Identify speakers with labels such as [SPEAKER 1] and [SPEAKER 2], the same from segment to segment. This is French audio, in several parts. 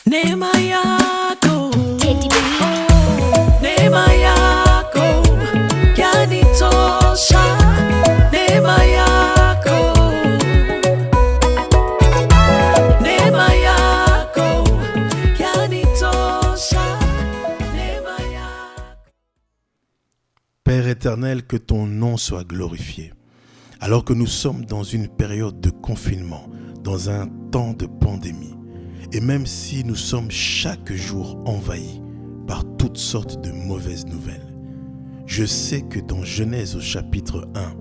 [SPEAKER 1] Neema yako, neema yako yanitosha, neema yako, neema yako yanitosha, neema yako.
[SPEAKER 2] Père éternel, que ton nom soit glorifié. Alors que nous sommes dans une période de confinement, dans un temps de pandémie, et même si nous sommes chaque jour envahis par toutes sortes de mauvaises nouvelles, je sais que dans Genèse au chapitre 1,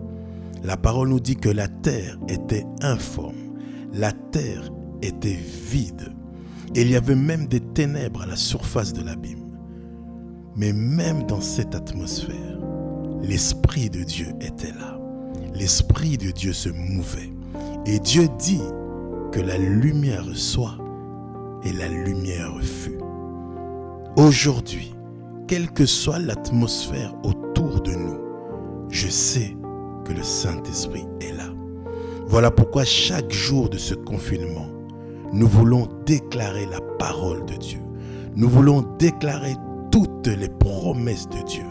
[SPEAKER 2] la parole nous dit que la terre était informe, la terre était vide, et il y avait même des ténèbres à la surface de l'abîme. Mais même dans cette atmosphère, l'Esprit de Dieu était là. L'Esprit de Dieu se mouvait. Et Dieu dit que la lumière soit, et la lumière fut. Aujourd'hui, quelle que soit l'atmosphère autour de nous, je sais que le Saint-Esprit est là. Voilà pourquoi chaque jour de ce confinement, nous voulons déclarer la parole de Dieu. Nous voulons déclarer toutes les promesses de Dieu,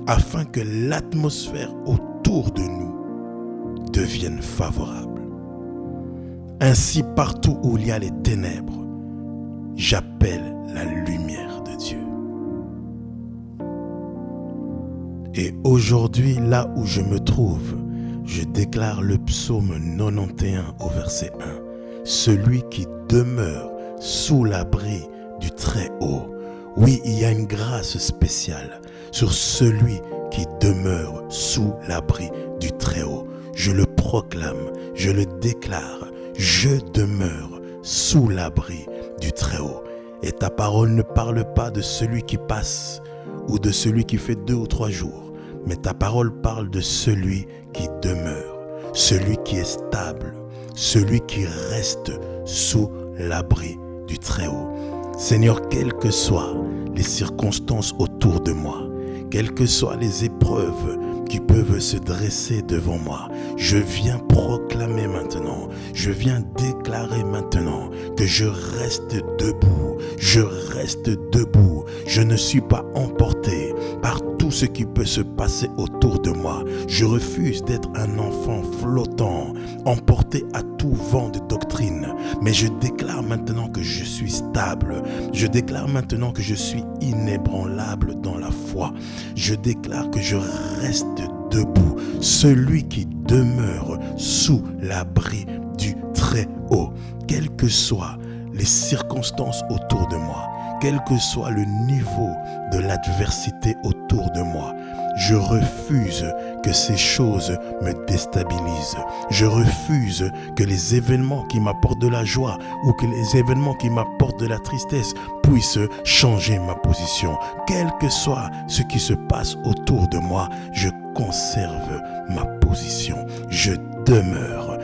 [SPEAKER 2] afin que l'atmosphère autour de nous devienne favorable. Ainsi, partout où il y a les ténèbres, j'appelle la lumière de Dieu. Et aujourd'hui, là où je me trouve, je déclare le psaume 91 au verset 1. Celui qui demeure sous l'abri du Très-Haut. Oui, il y a une grâce spéciale sur celui qui demeure sous l'abri du Très-Haut. Je le proclame, je le déclare, je demeure sous l'abri du Très-Haut. Et ta parole ne parle pas de celui qui passe ou de celui qui fait 2 ou 3 jours, mais ta parole parle de celui qui demeure, celui qui est stable, celui qui reste sous l'abri du Très-Haut. Seigneur, quelles que soient les circonstances autour de moi, quelles que soient les épreuves qui peuvent se dresser devant moi, je viens proclamer maintenant, je viens déclarer maintenant que je reste debout, je ne suis pas emporté par tout ce qui peut se passer autour de moi. Je refuse d'être un enfant flottant, emporté à tout vent de doctrine, mais je déclare maintenant que je suis stable, je déclare maintenant que je suis inébranlable dans la foi, je déclare que je reste debout, celui qui demeure sous l'abri du Très-Haut, quelles que soient les circonstances autour de moi, quel que soit le niveau de l'adversité autour de moi. Je refuse que ces choses me déstabilisent. Je refuse que les événements qui m'apportent de la joie ou que les événements qui m'apportent de la tristesse puissent changer ma position. Quel que soit ce qui se passe autour de moi, je conserve ma position. Je demeure,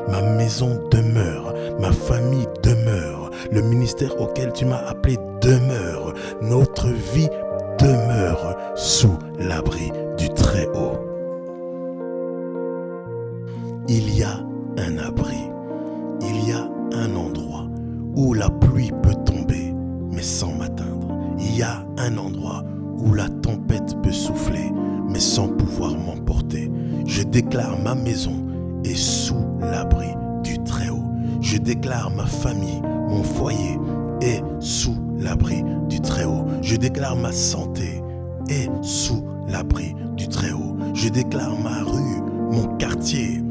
[SPEAKER 2] ma maison demeure, ma famille demeure, le ministère auquel tu m'as appelé demeure, notre vie demeure sous l'abri du Très-Haut. Il y a un abri, il y a un endroit où la pluie peut tomber, mais sans m'atteindre. Il y a un endroit où la tempête peut souffler, mais sans pouvoir m'emporter. Je déclare ma maison est sous l'abri du Très-Haut. Je déclare ma famille, mon foyer est sous l'abri du Très-Haut. Je déclare ma santé est sous l'abri du Très-Haut. Je déclare ma rue, mon quartier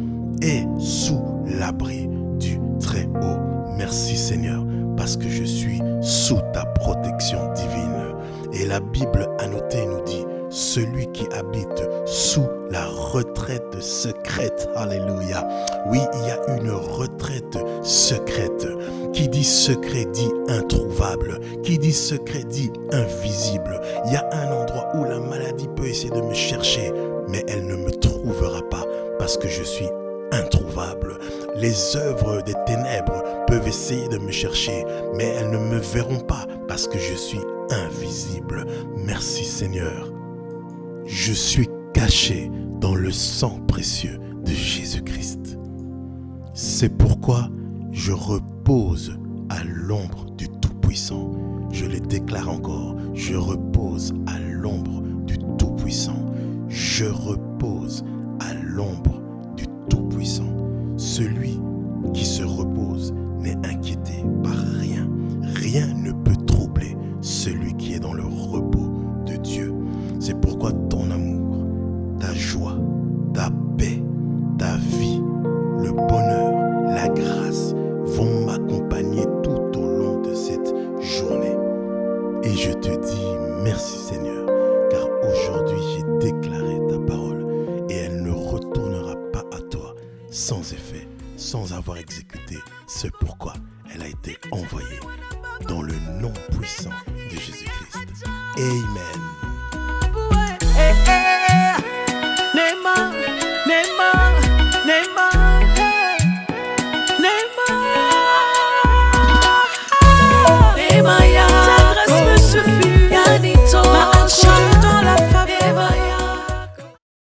[SPEAKER 2] est sous l'abri du Très-Haut. Merci Seigneur, parce que je suis sous ta protection divine. Et la Bible annotée nous dit, celui qui habite sous la retraite secrète. Alléluia. Oui, il y a une retraite secrète. Qui dit secret dit introuvable. Qui dit secret dit invisible. Il y a un endroit où la maladie peut essayer de me chercher, mais elle ne me trouvera pas parce que je suis introuvable. Les œuvres des ténèbres peuvent essayer de me chercher, mais elles ne me verront pas parce que je suis invisible. Merci Seigneur. Je suis caché dans le sang précieux de Jésus-Christ. C'est pourquoi je repose à l'ombre du Tout-Puissant. Je le déclare encore, je repose à l'ombre du Tout-Puissant. Je repose à l'ombre du Tout-Puissant. Celui qui se repose n'est inquiété par rien. Rien ne peut troubler celui qui est dans le repos de Dieu. C'est pourquoi ton amour, ta joie, ta paix, ta vie, le bonheur, la grâce vont m'accompagner tout au long de cette journée. Et je te dis merci Seigneur, car aujourd'hui j'ai déclaré ta parole et elle ne retournera pas à toi sans effet, sans avoir exécuté ce pourquoi elle a été envoyée. Dans le nom puissant de Jésus-Christ. Amen.